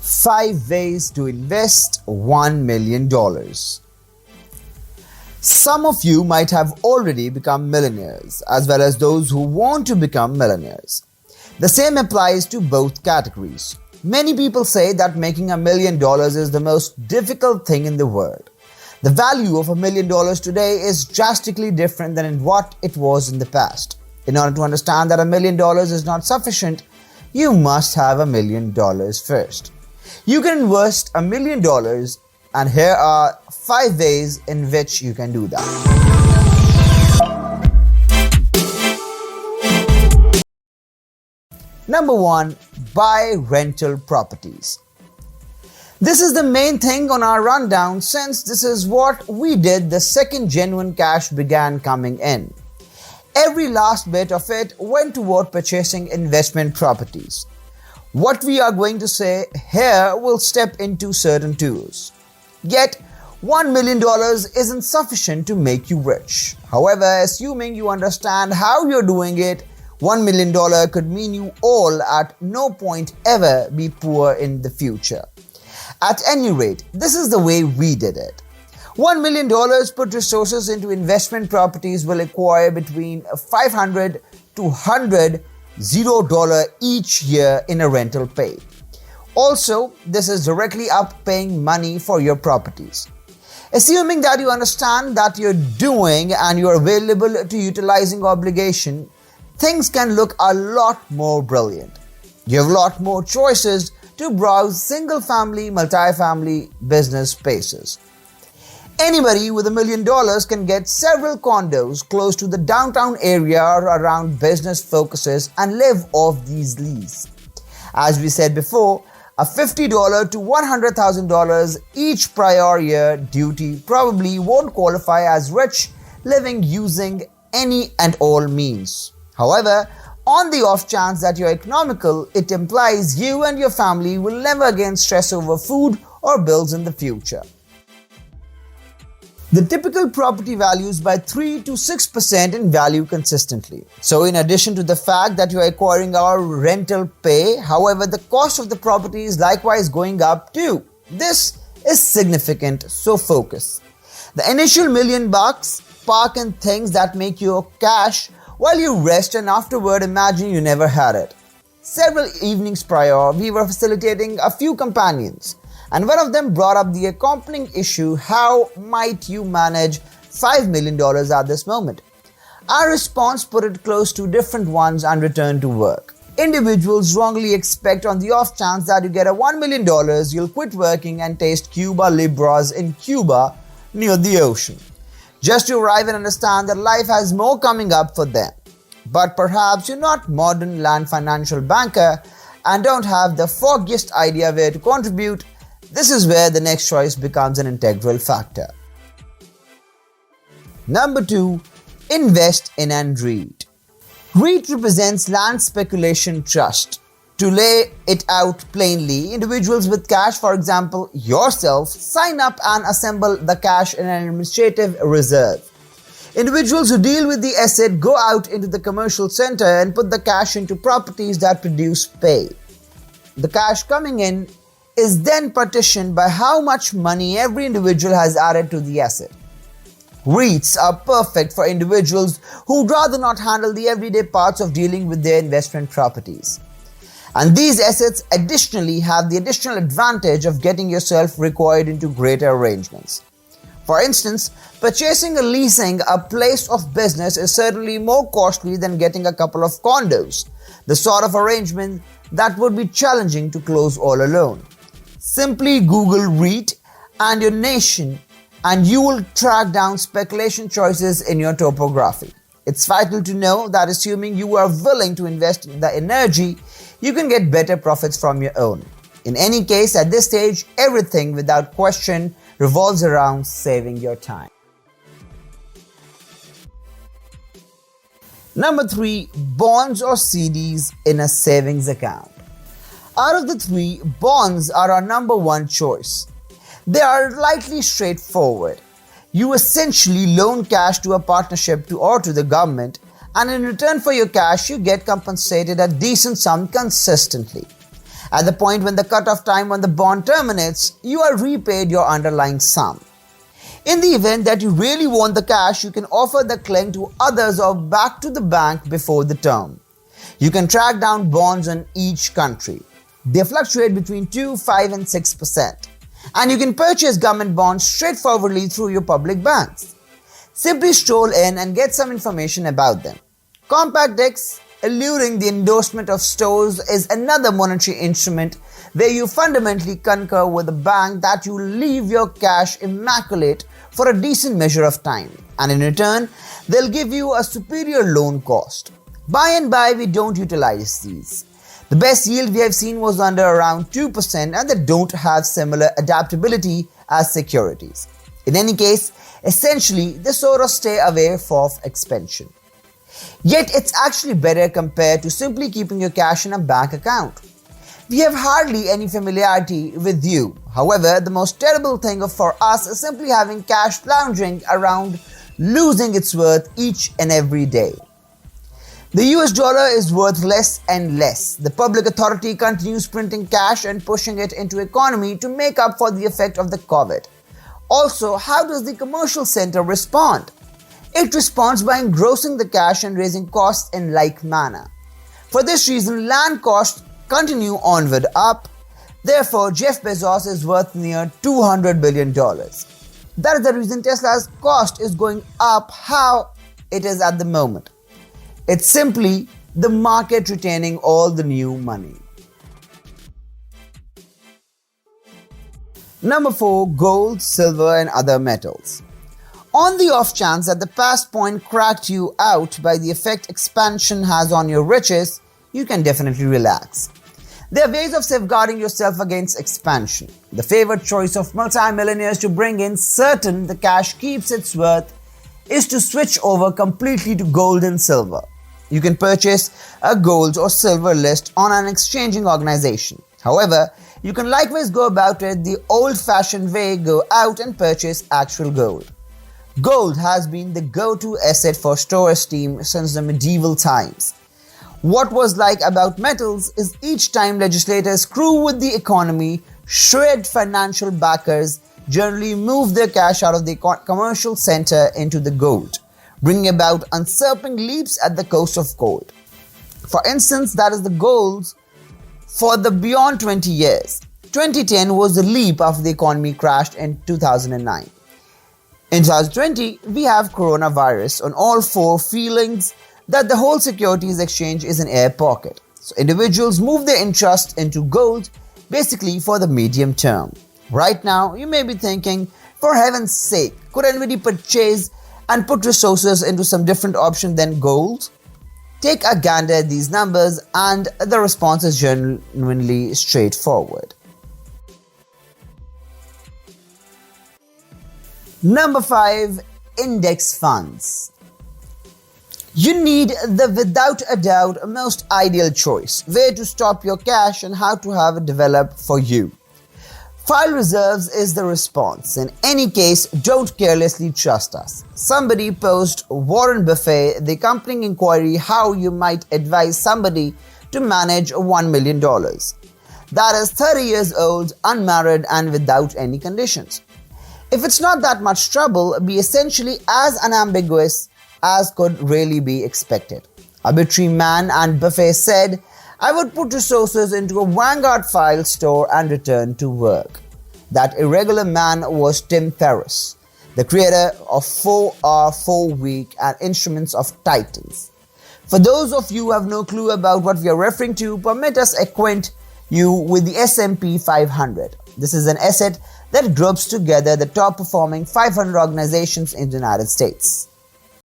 5 ways to invest $1 million. Some of you might have already become millionaires, as well as those who want to become millionaires. The same applies to both categories. Many people say that making $1 million is the most difficult thing in the world. The value of $1 million today is drastically different than what it was in the past. In order to understand that $1 million is not sufficient, you must have $1 million first. You can invest $1 million, and here are 5 ways in which you can do that. Number 1. Buy rental properties. This is the main thing on our rundown, since this is what we did the second genuine cash began coming in. Every last bit of it went toward purchasing investment properties. What we are going to say here will step into certain tools. Yet, $1 million isn't sufficient to make you rich. However, assuming you understand how you're doing it, $1 million could mean you all at no point ever be poor in the future. At any rate, this is the way we did it. $1 million put resources into investment properties will acquire between $500 to $100 each year in a rental pay. Also, this is directly up paying money for your properties. Assuming that you understand that you're doing and you're available to utilizing obligation, things can look a lot more brilliant. You have a lot more choices to browse single-family, multi-family business spaces. Anybody with $1 million can get several condos close to the downtown area or around business focuses and live off these leases. As we said before, a $50 to $100,000 each prior year duty probably won't qualify as rich living using any and all means. However, on the off chance that you're economical, it implies you and your family will never again stress over food or bills in the future. The typical property values by 3 to 6% in value consistently. So in addition to the fact that you are acquiring our rental pay, however, the cost of the property is likewise going up too. This is significant, so focus. The initial $1 million park in things that make you cash while you rest, and afterward imagine you never had it. Several evenings prior, we were facilitating a few companions, and one of them brought up the accompanying issue: how might you manage $5 million at this moment? Our response put it close to different ones and returned to work. Individuals wrongly expect on the off chance that you get a $1 million, you'll quit working and taste Cuba Libras in Cuba near the ocean, just to arrive and understand that life has more coming up for them. But perhaps you're not modern land financial banker and don't have the foggiest idea where to contribute. This is where the next choice becomes an integral factor. Number 2. Invest in an REIT. REIT represents Land Speculation Trust. To lay it out plainly, individuals with cash, for example yourself, sign up and assemble the cash in an administrative reserve. Individuals who deal with the asset go out into the commercial center and put the cash into properties that produce pay. The cash coming in is then partitioned by how much money every individual has added to the asset. REITs are perfect for individuals who'd rather not handle the everyday parts of dealing with their investment properties. And these assets additionally have the additional advantage of getting yourself required into greater arrangements. For instance, purchasing or leasing a place of business is certainly more costly than getting a couple of condos, the sort of arrangement that would be challenging to close all alone. Simply Google REIT and your nation and you will track down speculation choices in your topography. It's vital to know that assuming you are willing to invest in the energy, you can get better profits from your own. In any case, at this stage, everything without question revolves around saving your time. Number 3. Bonds or CDs in a savings account. Out of the 3, bonds are our number 1 choice. They are lightly straightforward. You essentially loan cash to a partnership or to the government, and in return for your cash, you get compensated a decent sum consistently. At the point when the cutoff time on the bond terminates, you are repaid your underlying sum. In the event that you really want the cash, you can offer the claim to others or back to the bank before the term. You can track down bonds in each country. They fluctuate between 2, 5 and 6%. And you can purchase government bonds straightforwardly through your public banks. Simply stroll in and get some information about them. Compact decks, eluding the endorsement of stores, is another monetary instrument where you fundamentally concur with the bank that you leave your cash immaculate for a decent measure of time, and in return, they'll give you a superior loan cost. By and by, we don't utilize these. The best yield we have seen was under around 2%, and they don't have similar adaptability as securities. In any case, essentially, they sort of stay away from expansion. Yet it's actually better compared to simply keeping your cash in a bank account. We have hardly any familiarity with you. However, the most terrible thing for us is simply having cash lounging around, losing its worth each and every day. The US dollar is worth less and less. The public authority continues printing cash and pushing it into economy to make up for the effect of the COVID. Also, how does the commercial sector respond? It responds by engrossing the cash and raising costs in like manner. For this reason, land costs continue onward up. Therefore, Jeff Bezos is worth near $200 billion. That is the reason Tesla's cost is going up how it is at the moment. It's simply the market retaining all the new money. Number 4. Gold, silver and other metals. On the off chance that the past point cracked you out by the effect expansion has on your riches, you can definitely relax. There are ways of safeguarding yourself against expansion. The favored choice of multi-millionaires to bring in certain the cash keeps its worth is to switch over completely to gold and silver. You can purchase a gold or silver list on an exchanging organization. However, you can likewise go about it the old-fashioned way, go out and purchase actual gold. Gold has been the go-to asset for store esteem since the medieval times. What was like about metals is each time legislators screw with the economy, shred financial backers generally move their cash out of the commercial center into the gold, bringing about usurping leaps at the cost of gold. For instance, that is the goals for the beyond 20 years. 2010 was the leap after the economy crashed in 2009. In 2020, we have coronavirus on all four feelings that the whole securities exchange is an air pocket. So individuals move their interest into gold basically for the medium term. Right now, you may be thinking, for heaven's sake, could anybody purchase and put resources into some different option than gold? Take a gander at these numbers and the response is genuinely straightforward. Number 5. Index funds. You need the without a doubt most ideal choice, where to stop your cash and how to have it develop for you. File reserves is the response. In any case, don't carelessly trust us. Somebody posed Warren Buffett the accompanying inquiry how you might advise somebody to manage $1 million. That is 30 years old, unmarried and without any conditions. If it's not that much trouble, be essentially as unambiguous as could really be expected. Arbitrary man and Buffett said, I would put resources into a Vanguard file store and return to work. That irregular man was Tim Ferriss, the creator of 4-Hour, 4-Week and Instruments of Titans. For those of you who have no clue about what we are referring to, permit us acquaint you with the S&P 500. This is an asset that groups together the top performing 500 organizations in the United States.